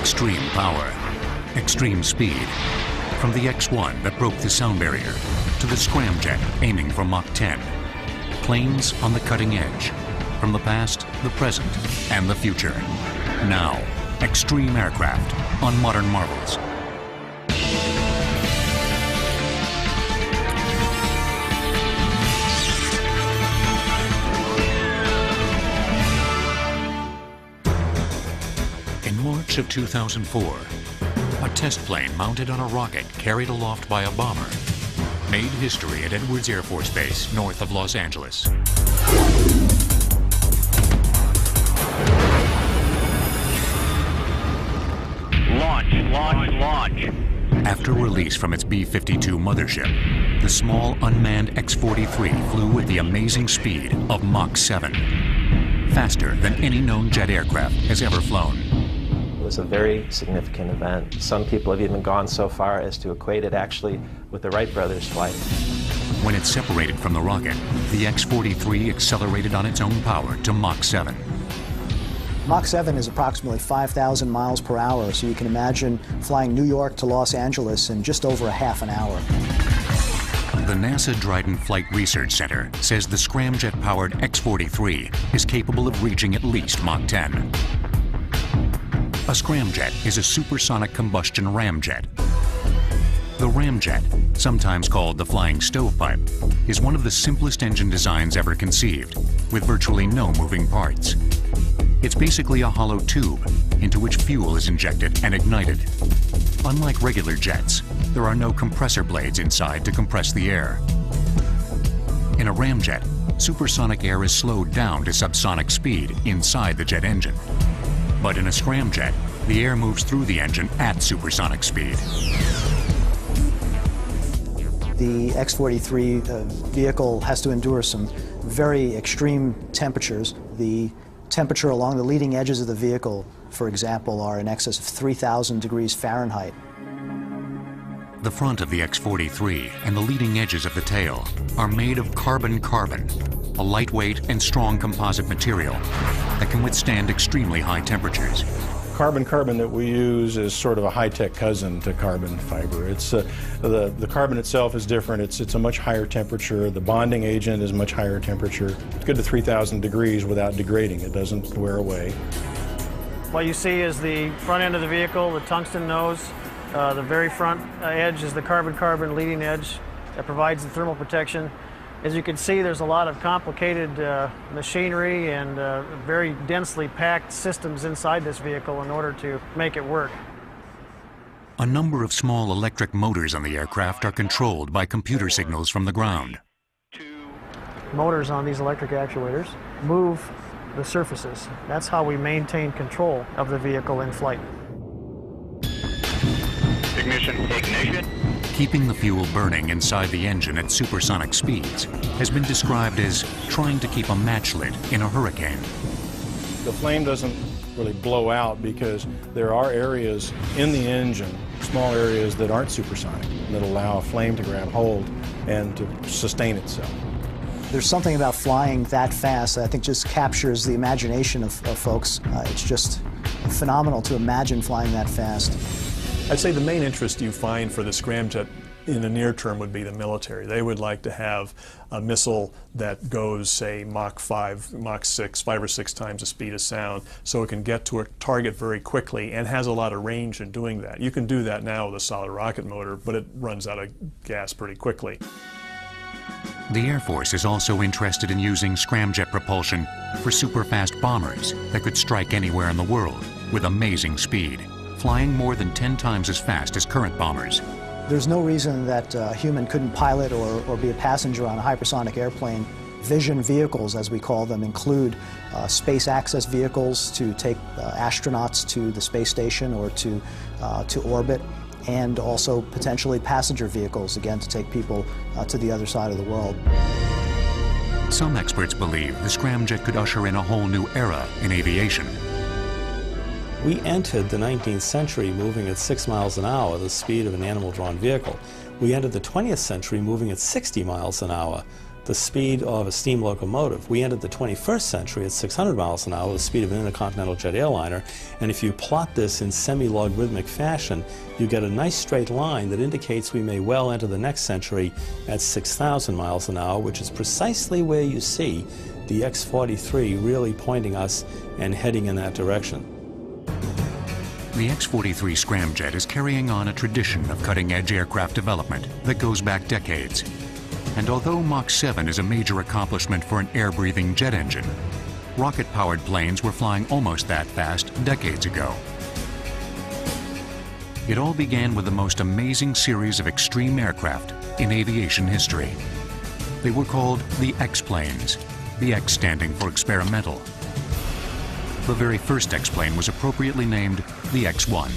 Extreme power, extreme speed. From the X-1 that broke the sound barrier to the scramjet aiming for Mach 10. Planes on the cutting edge. From the past, the present, and the future. Now, extreme aircraft on Modern Marvels. In March of 2004, a test plane mounted on a rocket carried aloft by a bomber made history at Edwards Air Force Base north of Los Angeles. Launch, launch, launch. After release from its B-52 mothership, the small unmanned X-43 flew at the amazing speed of Mach 7, faster than any known jet aircraft has ever flown. It was a very significant event. Some people have even gone so far as to equate it actually with the Wright brothers' flight. When it separated from the rocket, the X-43 accelerated on its own power to Mach 7. Mach 7 is approximately 5,000 miles per hour, so you can imagine flying New York to Los Angeles in just over a half an hour. The NASA Dryden Flight Research Center says the scramjet-powered X-43 is capable of reaching at least Mach 10. A scramjet is a supersonic combustion ramjet. The ramjet, sometimes called the flying stovepipe, is one of the simplest engine designs ever conceived, with virtually no moving parts. It's basically a hollow tube into which fuel is injected and ignited. Unlike regular jets, there are no compressor blades inside to compress the air. In a ramjet, supersonic air is slowed down to subsonic speed inside the jet engine. But in a scramjet, the air moves through the engine at supersonic speed. The X-43 vehicle has to endure some very extreme temperatures. The temperature along the leading edges of the vehicle, for example, are in excess of 3,000 degrees Fahrenheit. The front of the X-43 and the leading edges of the tail are made of carbon-carbon, a lightweight and strong composite material that can withstand extremely high temperatures. Carbon-carbon that we use is sort of a high-tech cousin to carbon fiber. It's the carbon itself is different. It's a much higher temperature. The bonding agent is much higher temperature. It's good to 3,000 degrees without degrading. It doesn't wear away. What you see is the front end of the vehicle, the tungsten nose. The very front edge is the carbon-carbon leading edge that provides the thermal protection. As you can see, there's a lot of complicated machinery and very densely packed systems inside this vehicle in order to make it work. A number of small electric motors on the aircraft are controlled by computer signals from the ground. Motors on these electric actuators move the surfaces. That's how we maintain control of the vehicle in flight. Ignition. Keeping the fuel burning inside the engine at supersonic speeds has been described as trying to keep a match lit in a hurricane. The flame doesn't really blow out because there are areas in the engine, small areas that aren't supersonic, that allow a flame to grab hold and to sustain itself. There's something about flying that fast that I think just captures the imagination of folks. It's just phenomenal to imagine flying that fast. I'd say the main interest you find for the scramjet in the near term would be the military. They would like to have a missile that goes, say, Mach 5, Mach 6, 5 or 6 times the speed of sound, so it can get to a target very quickly and has a lot of range in doing that. You can do that now with a solid rocket motor, but it runs out of gas pretty quickly. The Air Force is also interested in using scramjet propulsion for super-fast bombers that could strike anywhere in the world with amazing speed, flying more than 10 times as fast as current bombers. There's no reason that a human couldn't pilot or be a passenger on a hypersonic airplane. Vision vehicles, as we call them, include space access vehicles to take astronauts to the space station or to orbit, and also potentially passenger vehicles, again, to take people to the other side of the world. Some experts believe the scramjet could usher in a whole new era in aviation. We entered the 19th century moving at 6 miles an hour, the speed of an animal-drawn vehicle. We entered the 20th century moving at 60 miles an hour, the speed of a steam locomotive. We entered the 21st century at 600 miles an hour, the speed of an intercontinental jet airliner, and if you plot this in semi-logarithmic fashion, you get a nice straight line that indicates we may well enter the next century at 6,000 miles an hour, which is precisely where you see the X-43 really pointing us and heading in that direction. The X-43 scramjet is carrying on a tradition of cutting-edge aircraft development that goes back decades. And although Mach 7 is a major accomplishment for an air-breathing jet engine, rocket-powered planes were flying almost that fast decades ago. It all began with the most amazing series of extreme aircraft in aviation history. They were called the X-planes, the X standing for experimental. The very first X-plane was appropriately named the X-1.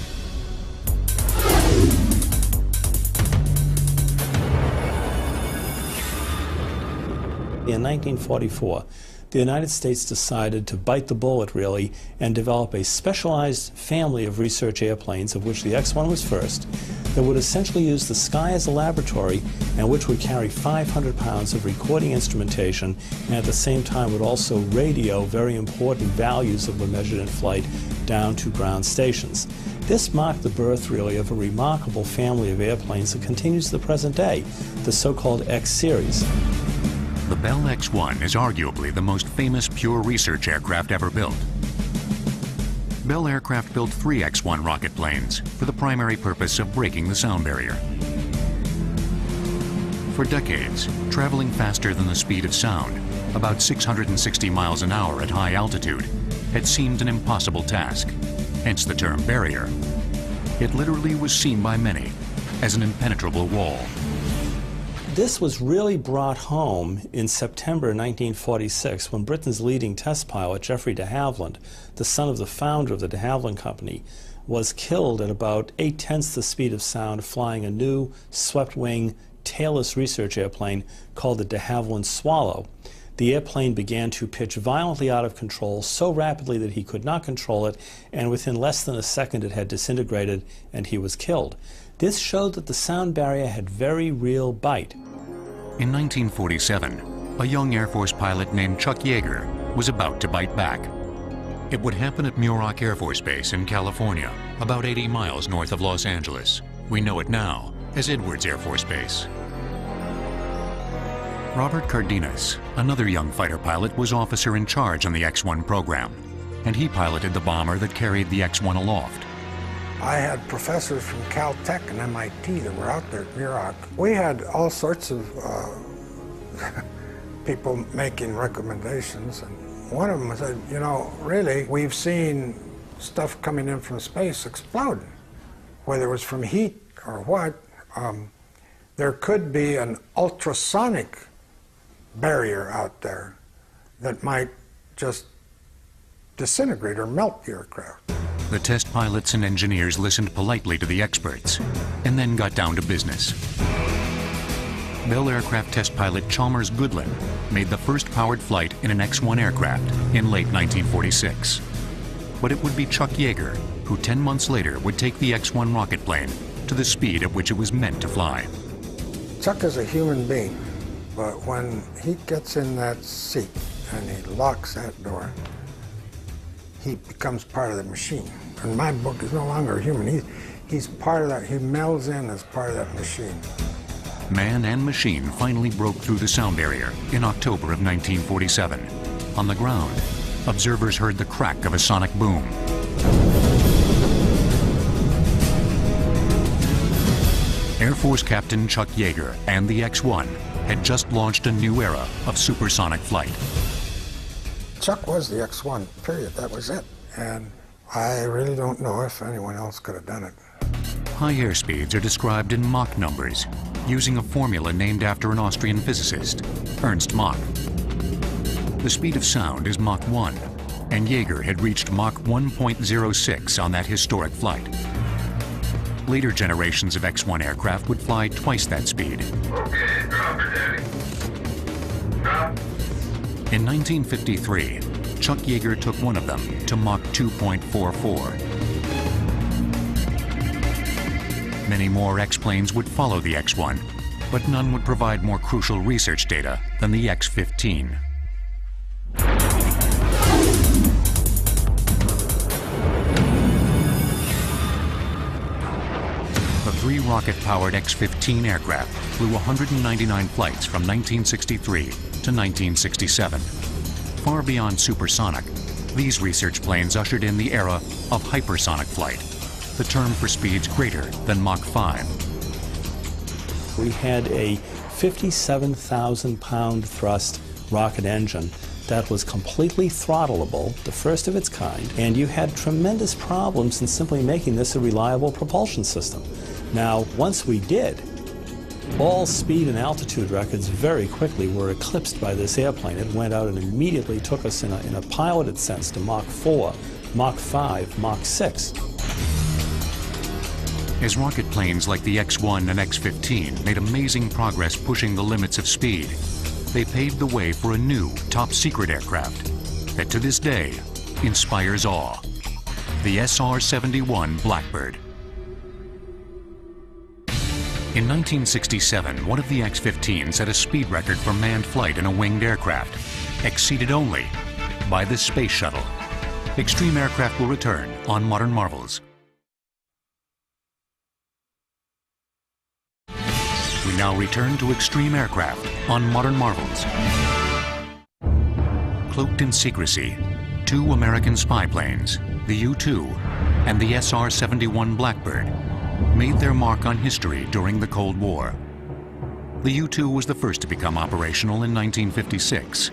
In 1944, the United States decided to bite the bullet, really, and develop a specialized family of research airplanes, of which the X-1 was first, that would essentially use the sky as a laboratory and which would carry 500 pounds of recording instrumentation and at the same time would also radio very important values that were measured in flight down to ground stations. This marked the birth, really, of a remarkable family of airplanes that continues to the present day, the so-called X series. The Bell X-1 is arguably the most famous pure research aircraft ever built. Bell Aircraft built 3 X-1 rocket planes for the primary purpose of breaking the sound barrier. For decades, traveling faster than the speed of sound, about 660 miles an hour at high altitude, had seemed an impossible task, hence the term barrier. It literally was seen by many as an impenetrable wall. This was really brought home in September 1946 when Britain's leading test pilot, Geoffrey de Havilland, the son of the founder of the de Havilland Company, was killed at about 8/10 the speed of sound flying a new swept-wing tailless research airplane called the de Havilland Swallow. The airplane began to pitch violently out of control so rapidly that he could not control it, and within less than a second it had disintegrated and he was killed. This showed that the sound barrier had very real bite. In 1947, a young Air Force pilot named Chuck Yeager was about to bite back. It would happen at Muroc Air Force Base in California, about 80 miles north of Los Angeles. We know it now as Edwards Air Force Base. Robert Cardenas, another young fighter pilot, was officer in charge on the X-1 program, and he piloted the bomber that carried the X-1 aloft. I had professors from Caltech and MIT that were out there at Muroc. We had all sorts of people making recommendations, and one of them said, you know, really, we've seen stuff coming in from space explode. Whether it was from heat or what, there could be an ultrasonic barrier out there that might just disintegrate or melt the aircraft. The test pilots and engineers listened politely to the experts and then got down to business. Bell Aircraft test pilot Chalmers Goodland made the first powered flight in an X-1 aircraft in late 1946. But it would be Chuck Yeager who 10 months later would take the X-1 rocket plane to the speed at which it was meant to fly. Chuck is a human being, but when he gets in that seat and he locks that door, he becomes part of the machine. In my book, he's no longer a human. He's part of that. He melds in as part of that machine. Man and machine finally broke through the sound barrier in October of 1947. On the ground, observers heard the crack of a sonic boom. Air Force Captain Chuck Yeager and the X-1 had just launched a new era of supersonic flight. Chuck was the X-1, period. That was it. And I really don't know if anyone else could have done it. High airspeeds are described in Mach numbers, using a formula named after an Austrian physicist, Ernst Mach. The speed of sound is Mach 1, and Yeager had reached Mach 1.06 on that historic flight. Later generations of X-1 aircraft would fly twice that speed. Okay, drop it, Daddy. Drop. In 1953, Chuck Yeager took one of them to Mach 2.44. Many more X-planes would follow the X-1, but none would provide more crucial research data than than the X-15. The three rocket-powered X-15 aircraft flew 199 flights from 1963 to 1967. Far beyond supersonic, these research planes ushered in the era of hypersonic flight, the term for speeds greater than Mach 5. We had a 57,000-pound thrust rocket engine that was completely throttleable, the first of its kind, and you had tremendous problems in simply making this a reliable propulsion system. Now, once we did, all speed and altitude records very quickly were eclipsed by this airplane. It went out and immediately took us in a piloted sense to Mach 4, Mach 5, Mach 6. As rocket planes like the X-1 and X-15 made amazing progress pushing the limits of speed, they paved the way for a new top-secret aircraft that to this day inspires awe, the SR-71 Blackbird. In 1967, one of the X-15 set a speed record for manned flight in a winged aircraft, exceeded only by the Space Shuttle. Extreme Aircraft will return on Modern Marvels. We now return to Extreme Aircraft on Modern Marvels. Cloaked in secrecy, two American spy planes, the U-2 and the SR-71 Blackbird, made their mark on history during the Cold War. The U-2 was the first to become operational in 1956.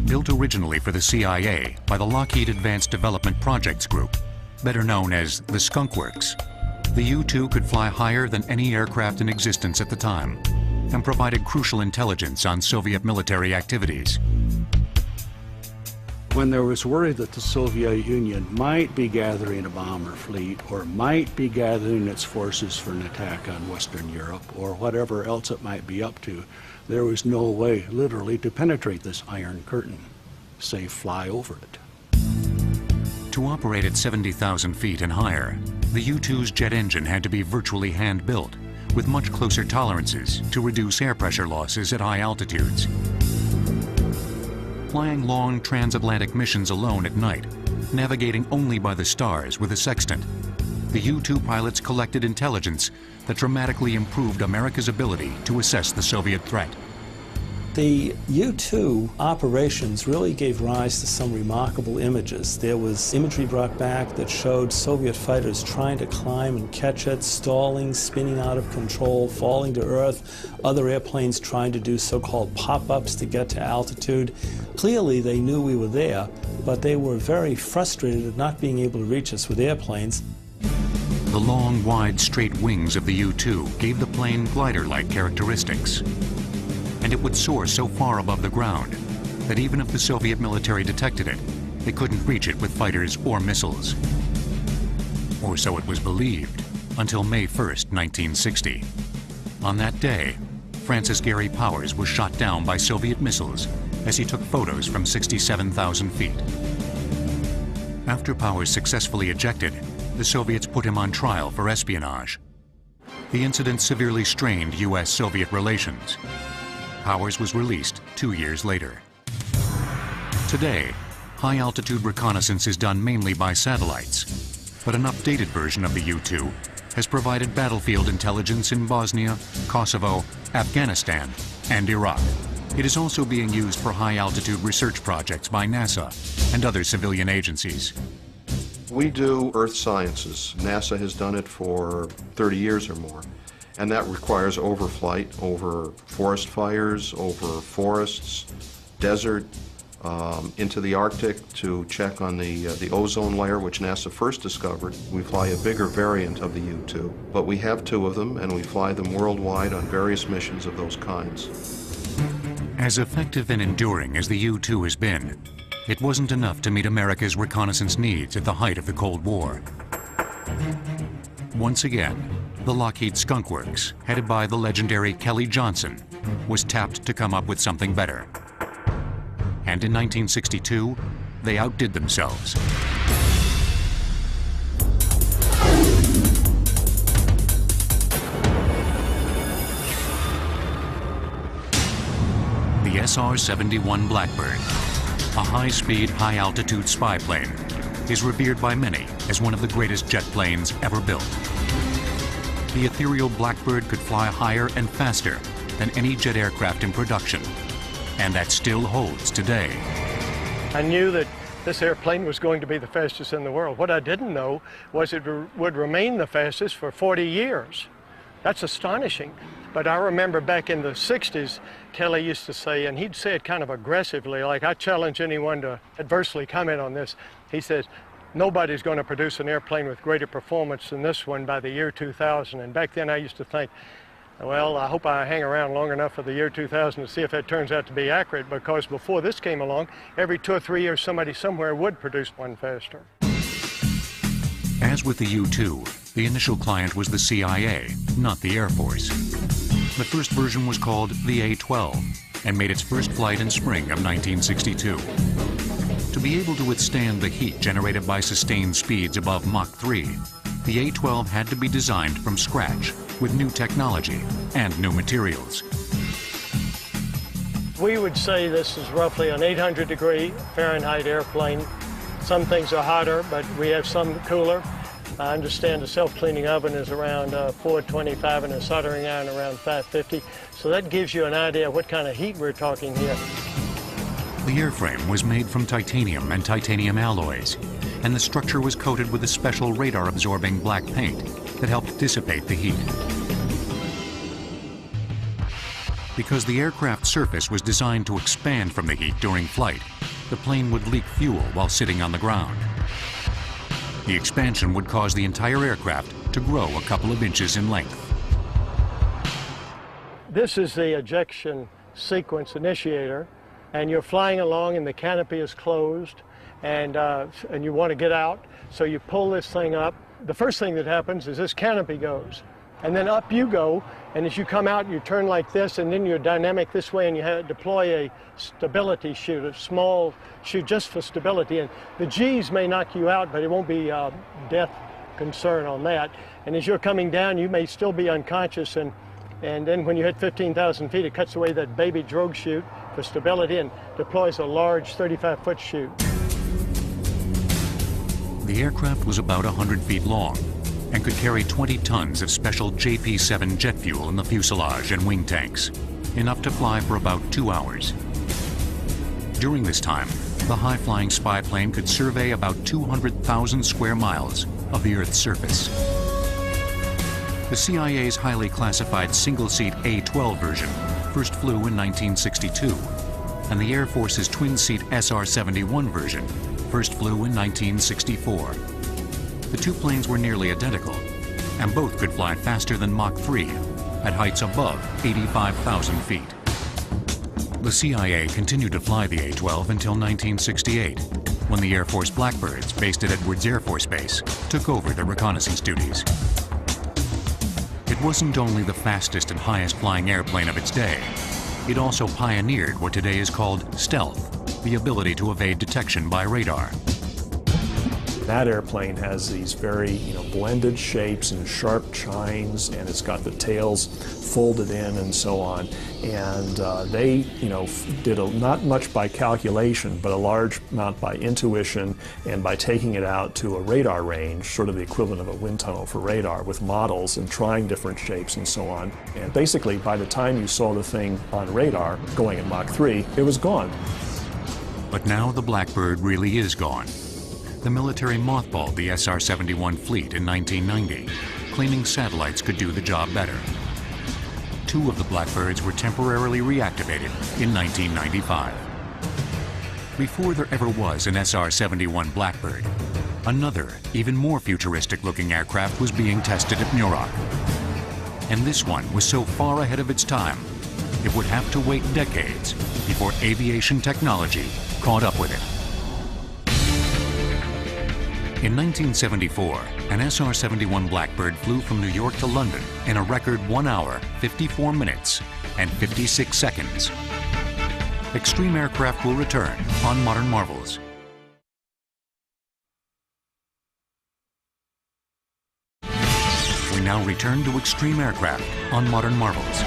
Built originally for the CIA by the Lockheed Advanced Development Projects Group, better known as the Skunk Works, the U-2 could fly higher than any aircraft in existence at the time and provided crucial intelligence on Soviet military activities. When there was worry that the Soviet Union might be gathering a bomber fleet or might be gathering its forces for an attack on Western Europe or whatever else it might be up to, there was no way, literally, to penetrate this Iron Curtain, say fly over it. To operate at 70,000 feet and higher, the U-2's jet engine had to be virtually hand-built, with much closer tolerances to reduce air pressure losses at high altitudes. Flying long transatlantic missions alone at night, navigating only by the stars with a sextant, the U-2 pilots collected intelligence that dramatically improved America's ability to assess the Soviet threat. The U-2 operations really gave rise to some remarkable images. There was imagery brought back that showed Soviet fighters trying to climb and catch it, stalling, spinning out of control, falling to earth, other airplanes trying to do so-called pop-ups to get to altitude. Clearly they knew we were there, but they were very frustrated at not being able to reach us with airplanes. The long, wide, straight wings of the U-2 gave the plane glider-like characteristics. And it would soar so far above the ground that even if the Soviet military detected it, they couldn't reach it with fighters or missiles. Or so it was believed, until May 1st, 1960. On that day, Francis Gary Powers was shot down by Soviet missiles as he took photos from 67,000 feet. After Powers successfully ejected, the Soviets put him on trial for espionage. The incident severely strained U.S.-Soviet relations. Powers was released 2 years later. Today, high-altitude reconnaissance is done mainly by satellites, but an updated version of the U-2 has provided battlefield intelligence in Bosnia, Kosovo, Afghanistan, and Iraq. It is also being used for high-altitude research projects by NASA and other civilian agencies. We do earth sciences. NASA has done it for 30 years or more. And that requires overflight over forest fires, over forests, desert, into the Arctic to check on the ozone layer, which NASA first discovered. We fly a bigger variant of the U-2, but we have two of them, and we fly them worldwide on various missions of those kinds. As effective and enduring as the U-2 has been, it wasn't enough to meet America's reconnaissance needs at the height of the Cold War. Once again, the Lockheed Skunk Works, headed by the legendary Kelly Johnson, was tapped to come up with something better. And in 1962, they outdid themselves. SR-71 Blackbird, a high-speed, high-altitude spy plane, is revered by many as one of the greatest jet planes ever built. The ethereal Blackbird could fly higher and faster than any jet aircraft in production, and that still holds today. I knew that this airplane was going to be the fastest in the world. What I didn't know was it would remain the fastest for 40 years. That's astonishing. But I remember back in the 60s, Kelly used to say, and he'd say it kind of aggressively, like, I challenge anyone to adversely comment on this. He says, nobody's going to produce an airplane with greater performance than this one by the year 2000. And back then I used to think, well, I hope I hang around long enough for the year 2000 to see if that turns out to be accurate, because before this came along, every 2 or 3 years somebody somewhere would produce one faster. As with the U-2, the initial client was the CIA, not the Air Force. The first version was called the A-12 and made its first flight in spring of 1962. To be able to withstand the heat generated by sustained speeds above Mach 3, the A-12 had to be designed from scratch with new technology and new materials. We would say this is roughly an 800-degree Fahrenheit airplane. Some things are hotter, but we have some cooler. I understand a self-cleaning oven is around 425 and a soldering iron around 550. So that gives you an idea of what kind of heat we're talking here. The airframe was made from titanium and titanium alloys, and the structure was coated with a special radar-absorbing black paint that helped dissipate the heat. Because the aircraft surface was designed to expand from the heat during flight, the plane would leak fuel while sitting on the ground. The expansion would cause the entire aircraft to grow a couple of inches in length. This is the ejection sequence initiator, and you're flying along and the canopy is closed, and you want to get out, so you pull this thing up. The first thing that happens is this canopy goes, and then up you go, and as you come out you turn like this, and then you're dynamic this way, and you deploy a stability chute, a small chute just for stability, and the G's may knock you out, but it won't be death concern on that. And as you're coming down you may still be unconscious, and then when you hit 15,000 feet it cuts away that baby drogue chute for stability and deploys a large 35-foot chute. The aircraft was about 100 feet long and could carry 20 tons of special JP-7 jet fuel in the fuselage and wing tanks, enough to fly for about 2 hours. During this time, the high-flying spy plane could survey about 200,000 square miles of the Earth's surface. The CIA's highly classified single-seat A-12 version first flew in 1962, and the Air Force's twin-seat SR-71 version first flew in 1964. The two planes were nearly identical, and both could fly faster than Mach 3 at heights above 85,000 feet. The CIA continued to fly the A-12 until 1968, when the Air Force Blackbirds, based at Edwards Air Force Base, took over the reconnaissance duties. It wasn't only the fastest and highest flying airplane of its day, it also pioneered what today is called stealth, the ability to evade detection by radar. That airplane has these very, blended shapes and sharp chines, and it's got the tails folded in and so on. And they, did not much by calculation, but a large amount by intuition and by taking it out to a radar range, sort of the equivalent of a wind tunnel for radar, with models and trying different shapes and so on. And basically, by the time you saw the thing on radar going at Mach 3, it was gone. But now the Blackbird really is gone. The military mothballed the SR-71 fleet in 1990, claiming satellites could do the job better. 2 of the Blackbirds were temporarily reactivated in 1995. Before there ever was an SR-71 Blackbird, another, even more futuristic-looking aircraft was being tested at Muroc. And this one was so far ahead of its time, it would have to wait decades before aviation technology caught up with it. In 1974, an SR-71 Blackbird flew from New York to London in a record 1 hour, 54 minutes, and 56 seconds. Extreme Aircraft will return on Modern Marvels. We now return to Extreme Aircraft on Modern Marvels.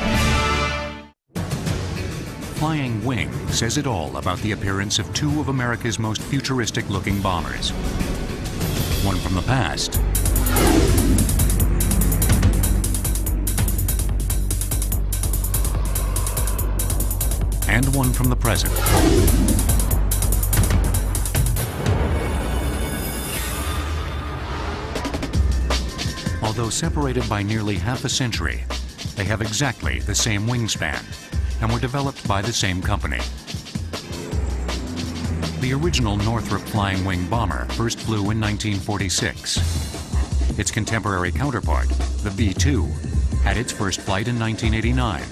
flying wing says it all about the appearance of two of America's most futuristic-looking bombers. One from the past, and one from the present. Although separated by nearly half a century, they have exactly the same wingspan and were developed by the same company. The original Northrop Flying Wing bomber first flew in 1946. Its contemporary counterpart, the B-2, had its first flight in 1989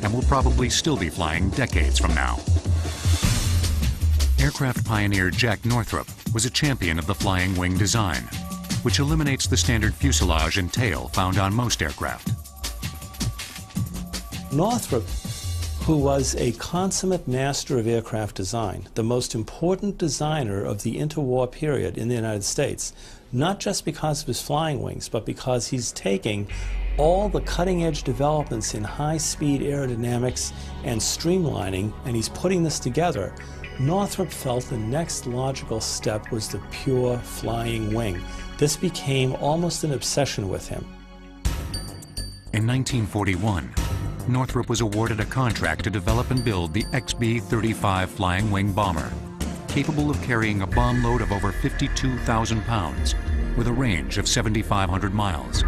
and will probably still be flying decades from now. Aircraft pioneer Jack Northrop was a champion of the flying wing design, which eliminates the standard fuselage and tail found on most aircraft. Northrop, who was a consummate master of aircraft design, the most important designer of the interwar period in the United States, not just because of his flying wings, but because he's taking all the cutting-edge developments in high-speed aerodynamics and streamlining, and he's putting this together. Northrop felt the next logical step was the pure flying wing. This became almost an obsession with him. In 1941, Northrop was awarded a contract to develop and build the XB-35 flying wing bomber, capable of carrying a bomb load of over 52,000 pounds with a range of 7,500 miles.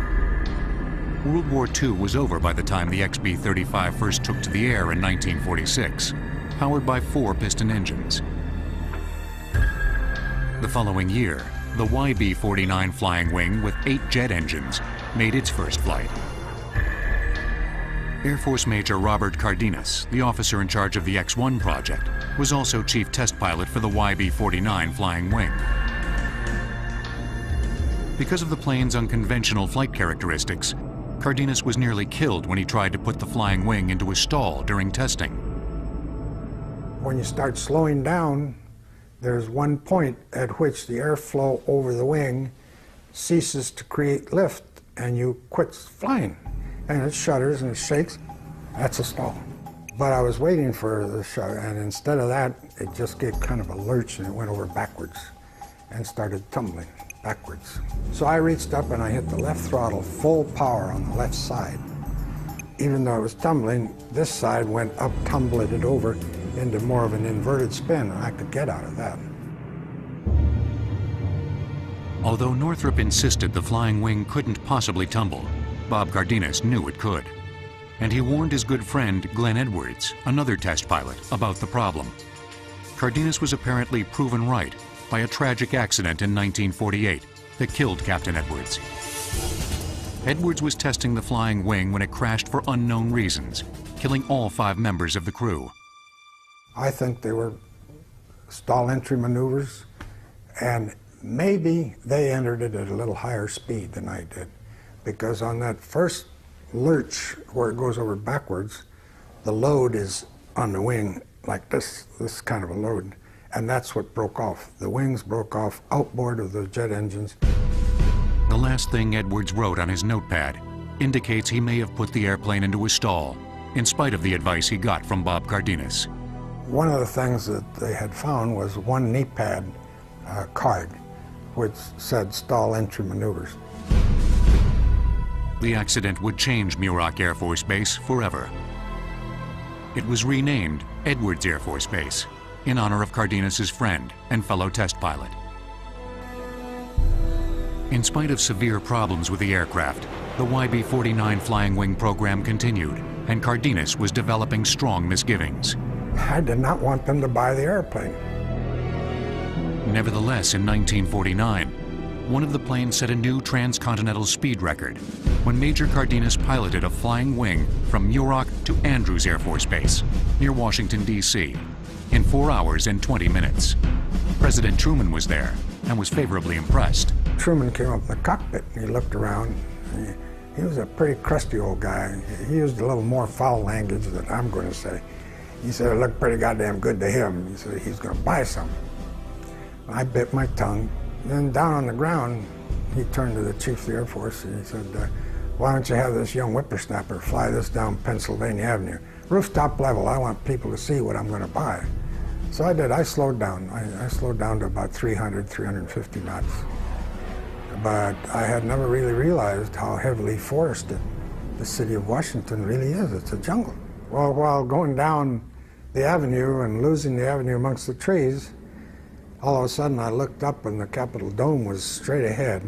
World War II was over by the time the XB-35 first took to the air in 1946, powered by 4 piston engines. The following year, the YB-49 flying wing with 8 jet engines made its first flight. Air Force Major Robert Cardenas, the officer in charge of the X-1 project, was also chief test pilot for the YB-49 flying wing. Because of the plane's unconventional flight characteristics, Cardenas was nearly killed when he tried to put the flying wing into a stall during testing. When you start slowing down, there's one point at which the airflow over the wing ceases to create lift and you quit flying. And it shudders and it shakes. That's a stall. But I was waiting for the shudder, and instead of that, it just gave kind of a lurch and it went over backwards and started tumbling backwards. So I reached up and I hit the left throttle full power on the left side. Even though it was tumbling, this side went up, tumbling it over into more of an inverted spin, and I could get out of that. Although Northrop insisted the flying wing couldn't possibly tumble, Bob Cardenas knew it could. And he warned his good friend Glenn Edwards, another test pilot, about the problem. Cardenas was apparently proven right by a tragic accident in 1948 that killed Captain Edwards. Edwards was testing the flying wing when it crashed for unknown reasons, killing all 5 members of the crew. I think they were stall entry maneuvers, and maybe they entered it at a little higher speed than I did, because on that first lurch where it goes over backwards, the load is on the wing like this kind of a load, and that's what broke off. The wings broke off outboard of the jet engines. The last thing Edwards wrote on his notepad indicates he may have put the airplane into a stall, in spite of the advice he got from Bob Cardenas. One of the things that they had found was one knee pad card, which said stall entry maneuvers. The accident would change Muroc Air Force Base forever. It was renamed Edwards Air Force Base in honor of Cardenas's friend and fellow test pilot. In spite of severe problems with the aircraft, the YB-49 flying wing program continued, and Cardenas was developing strong misgivings. I did not want them to buy the airplane. Nevertheless, in 1949, one of the planes set a new transcontinental speed record when Major Cardenas piloted a flying wing from Muroc to Andrews Air Force Base near Washington, D.C. in 4 hours and 20 minutes. President Truman was there and was favorably impressed. Truman came up in the cockpit and he looked around. He was a pretty crusty old guy. He used a little more foul language than I'm going to say. He said it looked pretty goddamn good to him. He said he's going to buy some. I bit my tongue. Then down on the ground, he turned to the Chief of the Air Force and he said, why don't you have this young whippersnapper fly this down Pennsylvania Avenue? rooftop level. I want people to see what I'm going to buy. So I did. I slowed down. I slowed down to about 300, 350 knots. But I had never really realized how heavily forested the city of Washington really is. It's a jungle. Well, while going down the avenue and losing the avenue amongst the trees, all of a sudden I looked up and the Capitol Dome was straight ahead.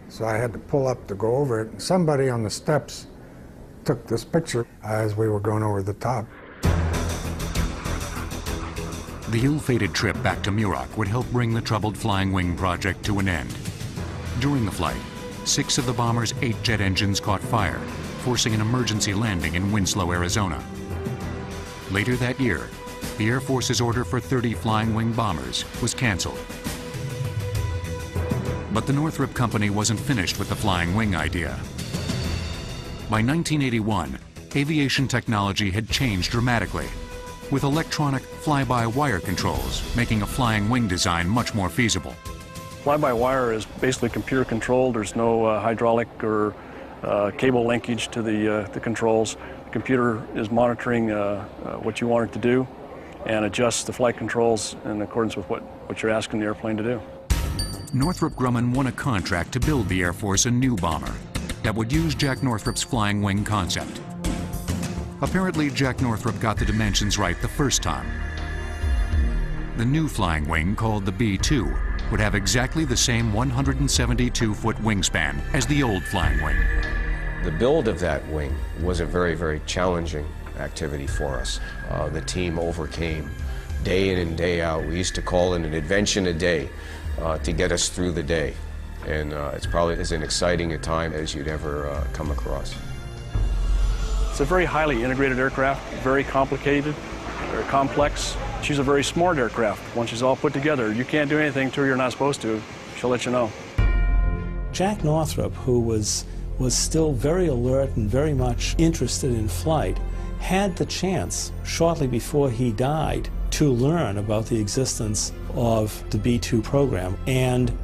So I had to pull up to go over it. And somebody on the steps took this picture as we were going over the top. The ill-fated trip back to Muroc would help bring the troubled Flying Wing project to an end. During the flight, 6 of the bomber's 8 jet engines caught fire, forcing an emergency landing in Winslow, Arizona. Later that year, the Air Force's order for 30 Flying Wing bombers was canceled. But the Northrop Company wasn't finished with the Flying Wing idea. By 1981, aviation technology had changed dramatically, with electronic fly-by-wire controls making a Flying Wing design much more feasible. Fly-by-wire is basically computer controlled. There's no hydraulic or cable linkage to the controls. The computer is monitoring what you want it to do and adjusts the flight controls in accordance with what you're asking the airplane to do. Northrop Grumman won a contract to build the Air Force a new bomber that would use Jack Northrop's Flying Wing concept. Apparently, Jack Northrop got the dimensions right the first time. The new Flying Wing, called the B-2, would have exactly the same 172-foot wingspan as the old Flying Wing. The build of that wing was a very, very challenging activity for us. The team overcame day in and day out. We used to call it an invention a day to get us through the day. And it's probably as exciting a time as you'd ever come across. It's a very highly integrated aircraft, very complicated, very complex. She's a very smart aircraft. Once she's all put together, you can't do anything to her you're not supposed to. She'll let you know. Jack Northrop, who was still very alert and very much interested in flight, had the chance, shortly before he died, to learn about the existence of the B-2 program. And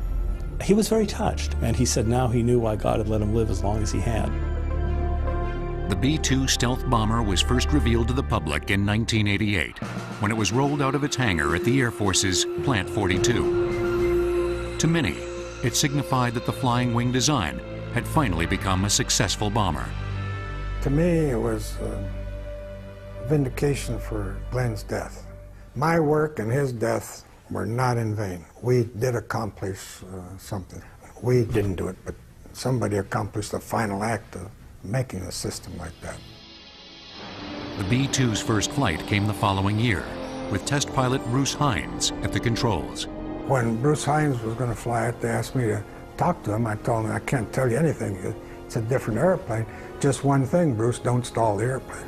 he was very touched. And he said now he knew why God had let him live as long as he had. The B-2 stealth bomber was first revealed to the public in 1988, when it was rolled out of its hangar at the Air Force's Plant 42. To many, it signified that the Flying Wing design had finally become a successful bomber. To me, it was a vindication for Glenn's death. My work and his death were not in vain. We did accomplish something. We didn't do it, but somebody accomplished the final act of making a system like that. The B-2's first flight came the following year, with test pilot Bruce Hines at the controls. When Bruce Hines was going to fly it, they asked me to talk to him. I told him, I can't tell you anything. It's a different airplane. Just one thing, Bruce, don't stall the airplane.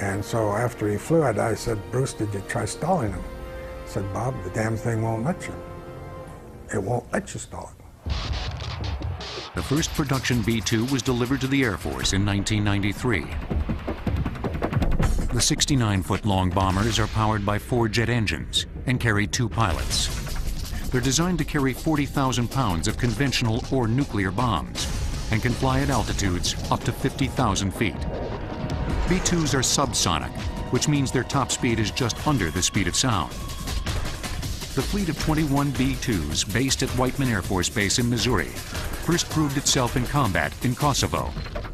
And so after he flew it, I said, Bruce, did you try stalling him? He said, Bob, the damn thing won't let you. It won't let you stall it. The first production B-2 was delivered to the Air Force in 1993. The 69-foot-long bombers are powered by 4 jet engines and carry 2 pilots. They're designed to carry 40,000 pounds of conventional or nuclear bombs and can fly at altitudes up to 50,000 feet. B-2s are subsonic, which means their top speed is just under the speed of sound. The fleet of 21 B-2s based at Whiteman Air Force Base in Missouri first proved itself in combat in Kosovo,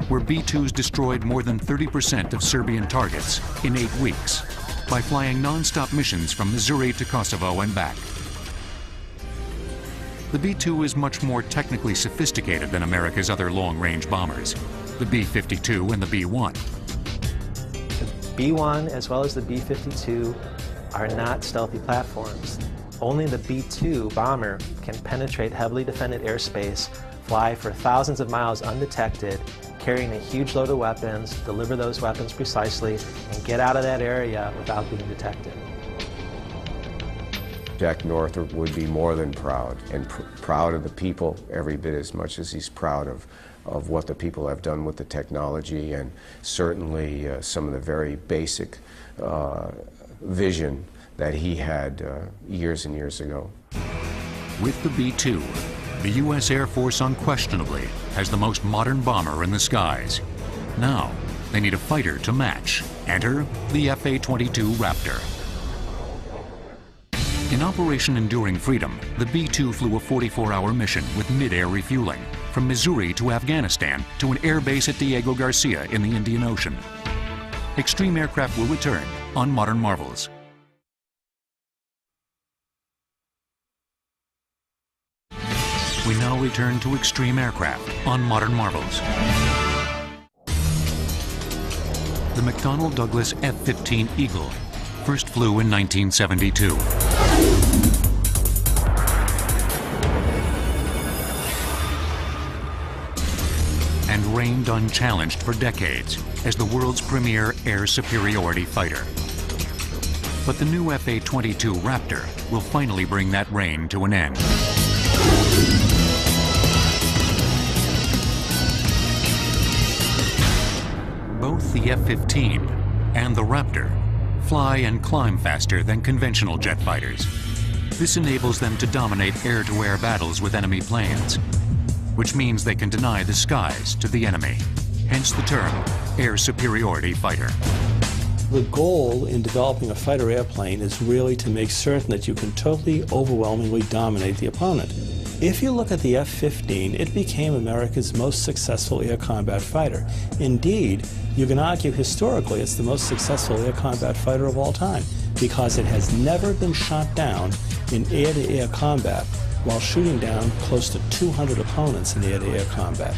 where B-2s destroyed more than 30% of Serbian targets in 8 weeks by flying non-stop missions from Missouri to Kosovo and back. The B-2 is much more technically sophisticated than America's other long-range bombers, the B-52 and the B-1. The B-1 as well as the B-52 are not stealthy platforms. Only the B-2 bomber can penetrate heavily defended airspace, fly for thousands of miles undetected, carrying a huge load of weapons, deliver those weapons precisely, and get out of that area without being detected. Jack Northrop would be more than proud, and proud of the people every bit as much as he's proud of what the people have done with the technology, and certainly some of the very basic vision that he had years and years ago. With the B-2, the U.S. Air Force unquestionably has the most modern bomber in the skies. Now, they need a fighter to match. Enter the F/A-22 Raptor. In Operation Enduring Freedom, the B-2 flew a 44-hour mission with mid-air refueling from Missouri to Afghanistan to an air base at Diego Garcia in the Indian Ocean. Extreme Aircraft will return on Modern Marvels. We now return to Extreme Aircraft on Modern Marvels. The McDonnell Douglas F-15 Eagle first flew in 1972. And reigned unchallenged for decades as the world's premier air superiority fighter. But the new F/A-22 Raptor will finally bring that reign to an end. Both the F-15 and the Raptor fly and climb faster than conventional jet fighters. This enables them to dominate air-to-air battles with enemy planes, which means they can deny the skies to the enemy. Hence the term air superiority fighter. The goal in developing a fighter airplane is really to make certain that you can totally, overwhelmingly dominate the opponent. If you look at the F-15, it became America's most successful air combat fighter. Indeed, you can argue historically it's the most successful air combat fighter of all time because it has never been shot down in air-to-air combat while shooting down close to 200 opponents in air-to-air combat.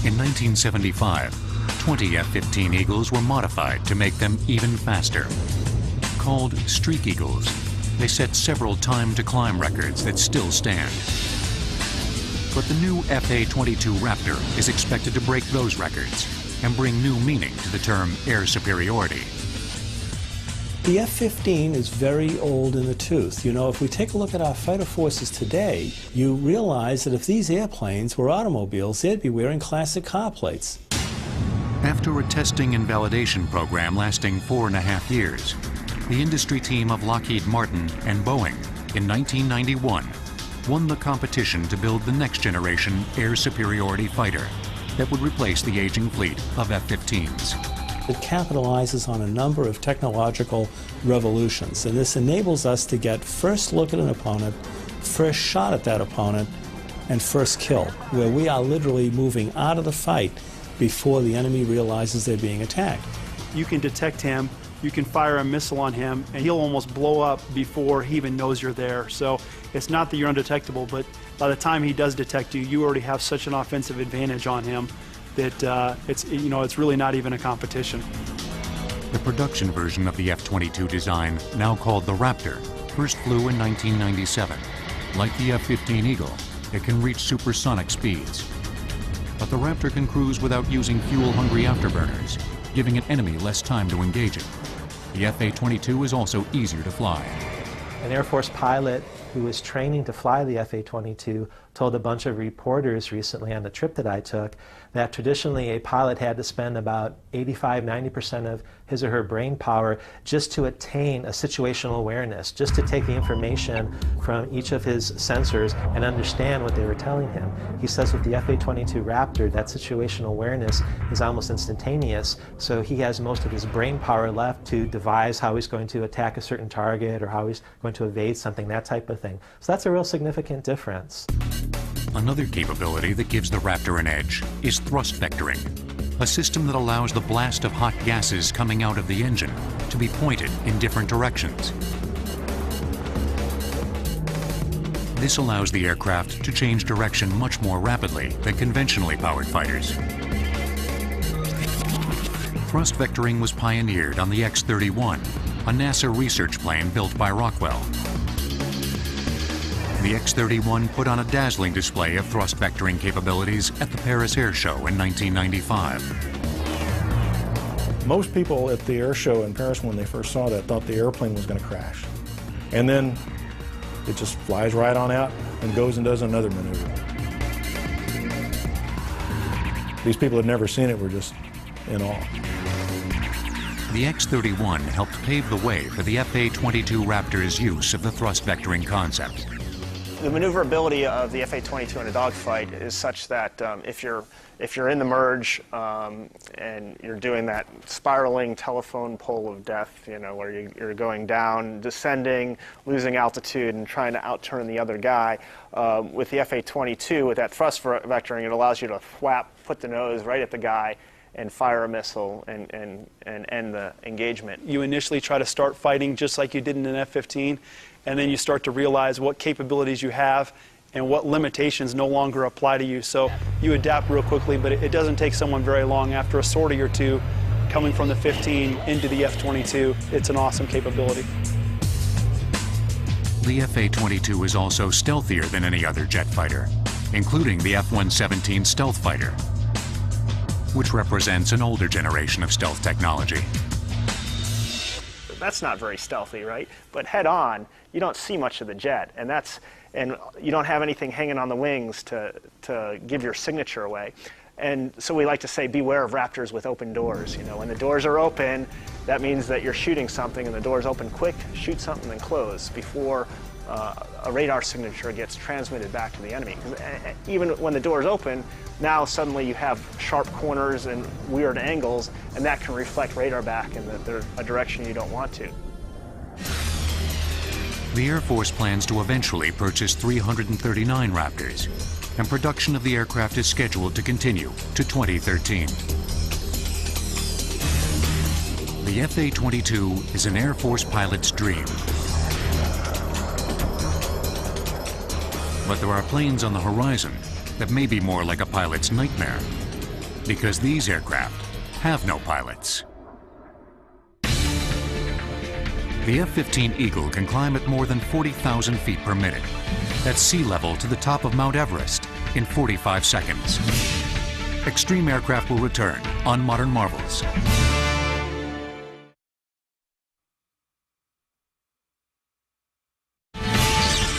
In 1975, 20 F-15 Eagles were modified to make them even faster. Called Streak Eagles, they set several time-to-climb records that still stand. But the new F/A-22 Raptor is expected to break those records and bring new meaning to the term air superiority. The F-15 is very old in the tooth. You know, if we take a look at our fighter forces today, you realize that if these airplanes were automobiles, they'd be wearing classic car plates. After a testing and validation program lasting 4.5 years, the industry team of Lockheed Martin and Boeing in 1991 won the competition to build the next generation air superiority fighter that would replace the aging fleet of F-15s. It capitalizes on a number of technological revolutions, and this enables us to get first look at an opponent, first shot at that opponent, and first kill, where we are literally moving out of the fight before the enemy realizes they're being attacked. You can detect him, you can fire a missile on him, and he'll almost blow up before he even knows you're there. So it's not that you're undetectable, but by the time he does detect you, you already have such an offensive advantage on him that it's really not even a competition. The production version of the F-22 design, now called the Raptor, first flew in 1997. Like the F-15 Eagle, it can reach supersonic speeds. But the Raptor can cruise without using fuel-hungry afterburners, giving an enemy less time to engage it. The F/A-22 is also easier to fly. An Air Force pilot who was training to fly the F/A-22 told a bunch of reporters recently on the trip that I took that traditionally a pilot had to spend about 85–90% of his or her brain power just to attain a situational awareness, just to take the information from each of his sensors and understand what they were telling him. He says with the F/A-22 Raptor, that situational awareness is almost instantaneous, so he has most of his brain power left to devise how he's going to attack a certain target or how he's going to evade something, that type of thing. So that's a real significant difference. Another capability that gives the Raptor an edge is thrust vectoring, a system that allows the blast of hot gases coming out of the engine to be pointed in different directions. This allows the aircraft to change direction much more rapidly than conventionally powered fighters. Thrust vectoring was pioneered on the X-31, a NASA research plane built by Rockwell. The X-31 put on a dazzling display of thrust vectoring capabilities at the Paris Air Show in 1995. Most people at the air show in Paris when they first saw that thought the airplane was going to crash. And then it just flies right on out and goes and does another maneuver. These people had never seen it, were just in awe. The X-31 helped pave the way for the F/A-22 Raptor's use of the thrust vectoring concept. The maneuverability of the Fa-22 in a dogfight is such that if you're in the merge and you're doing that spiraling telephone pole of death, you know, where you're going down, descending, losing altitude, and trying to outturn the other guy, with the Fa-22, with that thrust vectoring, it allows you to put the nose right at the guy and fire a missile and end the engagement. You initially try to start fighting just like you did in an F-15, and then you start to realize what capabilities you have and what limitations no longer apply to you. So you adapt real quickly, but it doesn't take someone very long. After a sortie or two, coming from the 15 into the F-22, it's an awesome capability. The Fa-22 is also stealthier than any other jet fighter, including the F-117 stealth fighter, which represents an older generation of stealth technology. That's not very stealthy, right? But head on, you don't see much of the jet, and you don't have anything hanging on the wings to give your signature away. And so we like to say, beware of Raptors with open doors. You know, when the doors are open, that means that you're shooting something, and the doors open quick, shoot something and close before a radar signature gets transmitted back to the enemy. 'Cause even when the doors open, now suddenly you have sharp corners and weird angles, and that can reflect radar back in a direction you don't want to. The Air Force plans to eventually purchase 339 Raptors, and production of the aircraft is scheduled to continue to 2013. The Fa-22 is an Air Force pilot's dream. But there are planes on the horizon that may be more like a pilot's nightmare, because these aircraft have no pilots. The F-15 Eagle can climb at more than 40,000 feet per minute. That's sea level to the top of Mount Everest in 45 seconds. Extreme Aircraft will return on Modern Marvels.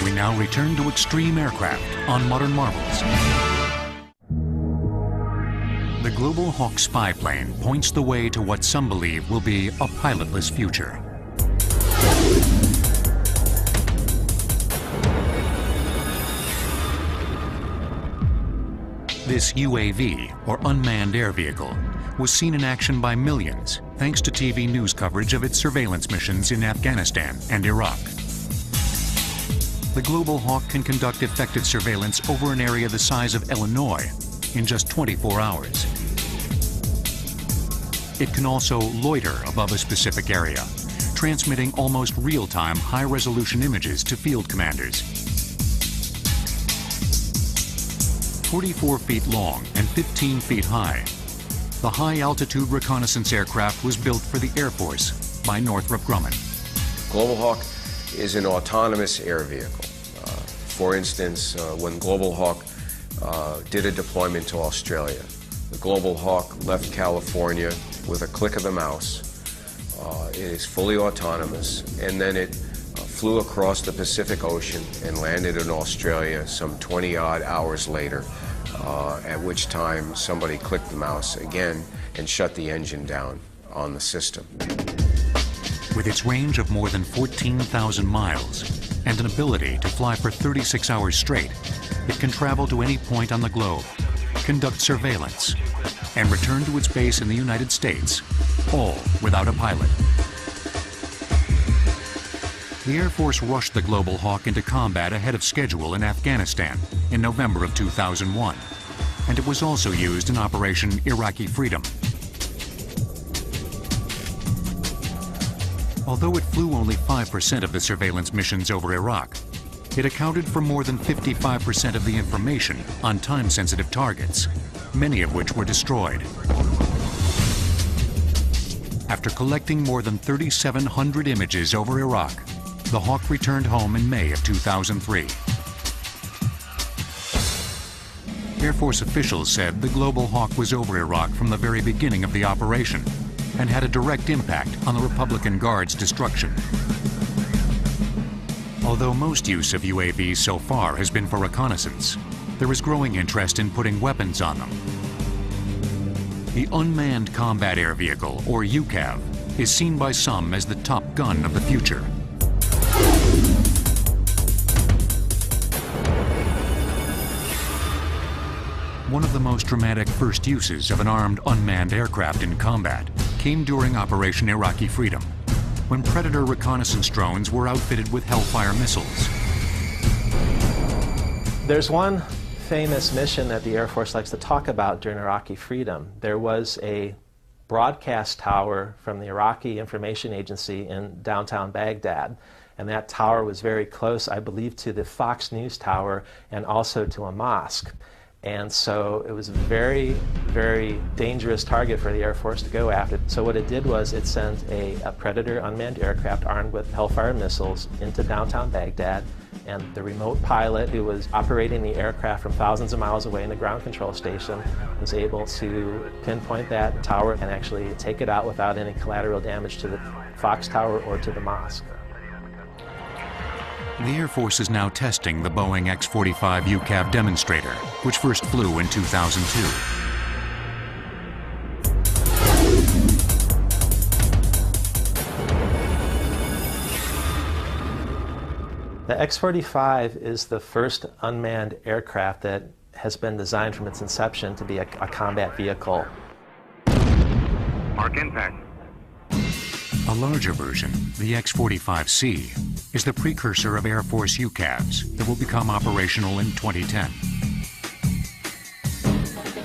We now return to Extreme Aircraft on Modern Marvels. The Global Hawk spy plane points the way to what some believe will be a pilotless future. This UAV, or unmanned air vehicle, was seen in action by millions thanks to TV news coverage of its surveillance missions in Afghanistan and Iraq. The Global Hawk can conduct effective surveillance over an area the size of Illinois in just 24 hours. It can also loiter above a specific area, transmitting almost real-time high-resolution images to field commanders. 44 feet long and 15 feet high, the high-altitude reconnaissance aircraft was built for the Air Force by Northrop Grumman. Global Hawk is an autonomous air vehicle. For instance, when Global Hawk did a deployment to Australia, the Global Hawk left California with a click of the mouse. It is fully autonomous, and then it flew across the Pacific Ocean and landed in Australia some 20-odd hours later, at which time somebody clicked the mouse again and shut the engine down on the system. With its range of more than 14,000 miles and an ability to fly for 36 hours straight, it can travel to any point on the globe, conduct surveillance, and return to its base in the United States, all without a pilot. The Air Force rushed the Global Hawk into combat ahead of schedule in Afghanistan in November of 2001, and it was also used in Operation Iraqi Freedom. Although it flew only 5% of the surveillance missions over Iraq, it accounted for more than 55% of the information on time-sensitive targets, many of which were destroyed. After collecting more than 3,700 images over Iraq, the Hawk returned home in May of 2003. Air Force officials said the Global Hawk was over Iraq from the very beginning of the operation and had a direct impact on the Republican Guard's destruction. Although most use of UAVs so far has been for reconnaissance, there is growing interest in putting weapons on them. The Unmanned Combat Air Vehicle, or UCAV, is seen by some as the top gun of the future. One of the most dramatic first uses of an armed unmanned aircraft in combat came during Operation Iraqi Freedom, when Predator reconnaissance drones were outfitted with Hellfire missiles. There's one famous mission that the Air Force likes to talk about during Iraqi Freedom. There was a broadcast tower from the Iraqi Information Agency in downtown Baghdad, and that tower was very close, I believe, to the Fox News tower and also to a mosque. And so it was a very, very dangerous target for the Air Force to go after. So what it did was it sent a Predator unmanned aircraft armed with Hellfire missiles into downtown Baghdad, and the remote pilot who was operating the aircraft from thousands of miles away in the ground control station was able to pinpoint that tower and actually take it out without any collateral damage to the Fox Tower or to the mosque. The Air Force is now testing the Boeing X-45 UCAV demonstrator, which first flew in 2002. The X-45 is the first unmanned aircraft that has been designed from its inception to be a combat vehicle. Mark impact. A larger version, the X-45C, is the precursor of Air Force UCAVs that will become operational in 2010.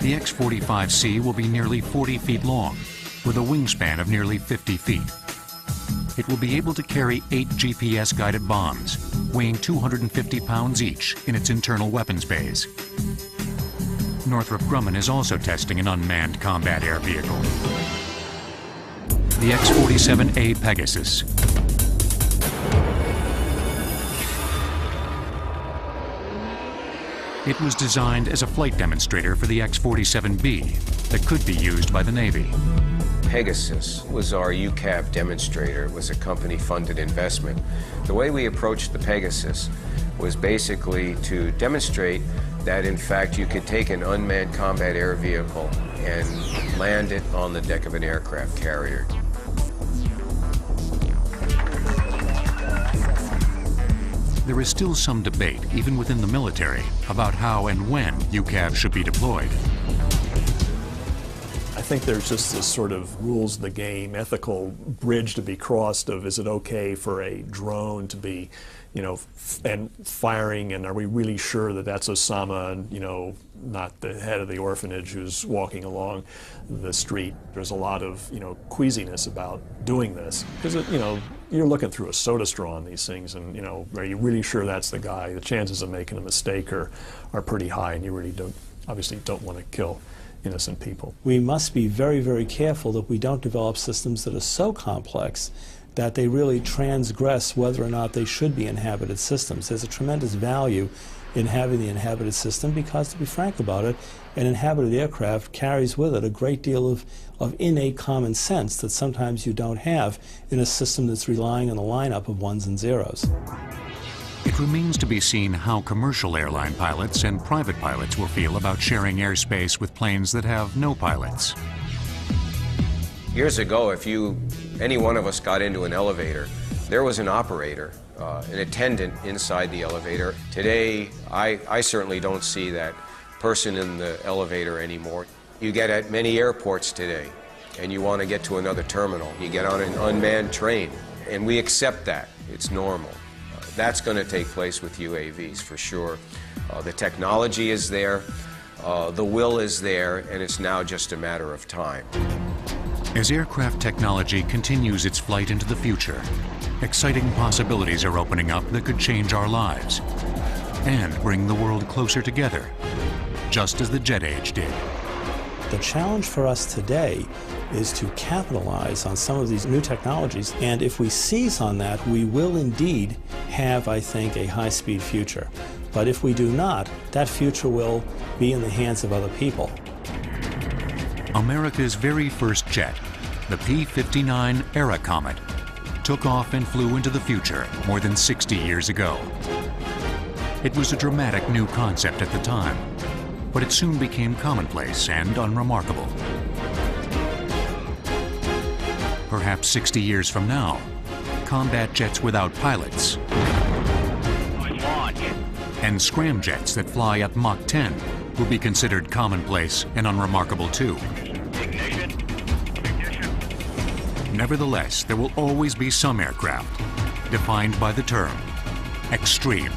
The X-45C will be nearly 40 feet long, with a wingspan of nearly 50 feet. It will be able to carry 8 GPS-guided bombs, weighing 250 pounds each in its internal weapons bays. Northrop Grumman is also testing an unmanned combat air vehicle, the X-47A Pegasus. It was designed as a flight demonstrator for the X-47B that could be used by the Navy. Pegasus was our UCAV demonstrator. It was a company-funded investment. The way we approached the Pegasus was basically to demonstrate that, in fact, you could take an unmanned combat air vehicle and land it on the deck of an aircraft carrier. There is still some debate, even within the military, about how and when UCAV should be deployed. I think there's just this sort of rules of the game, ethical bridge to be crossed of, is it okay for a drone to be, and firing, and are we really sure that that's Osama and, not the head of the orphanage who's walking along the street? There's a lot of, queasiness about doing this, because, you're looking through a soda straw on these things, and, are you really sure that's the guy? The chances of making a mistake are pretty high, and you really obviously don't want to kill innocent people. We must be very, very careful that we don't develop systems that are so complex that they really transgress whether or not they should be inhabited systems. There's a tremendous value in having the inhabited system because, to be frank about it, an inhabited aircraft carries with it a great deal of innate common sense that sometimes you don't have in a system that's relying on a lineup of ones and zeros. It remains to be seen how commercial airline pilots and private pilots will feel about sharing airspace with planes that have no pilots. Years ago, if any one of us got into an elevator, there was an operator, an attendant inside the elevator. Today, I certainly don't see that person in the elevator anymore. You get at many airports today, and you want to get to another terminal. You get on an unmanned train, and we accept that. It's normal. That's going to take place with UAVs for sure. The technology is there, the will is there, and it's now just a matter of time. As aircraft technology continues its flight into the future, exciting possibilities are opening up that could change our lives and bring the world closer together, just as the jet age did. The challenge for us today is to capitalize on some of these new technologies, and if we seize on that, we will indeed have, I think, a high-speed future. But if we do not, that future will be in the hands of other people. America's very first jet, the P-59 Aerocomet, took off and flew into the future more than 60 years ago. It was a dramatic new concept at the time, but it soon became commonplace and unremarkable. Perhaps 60 years from now, combat jets without pilots and scramjets that fly at Mach 10 will be considered commonplace and unremarkable too. Nevertheless, there will always be some aircraft defined by the term extreme.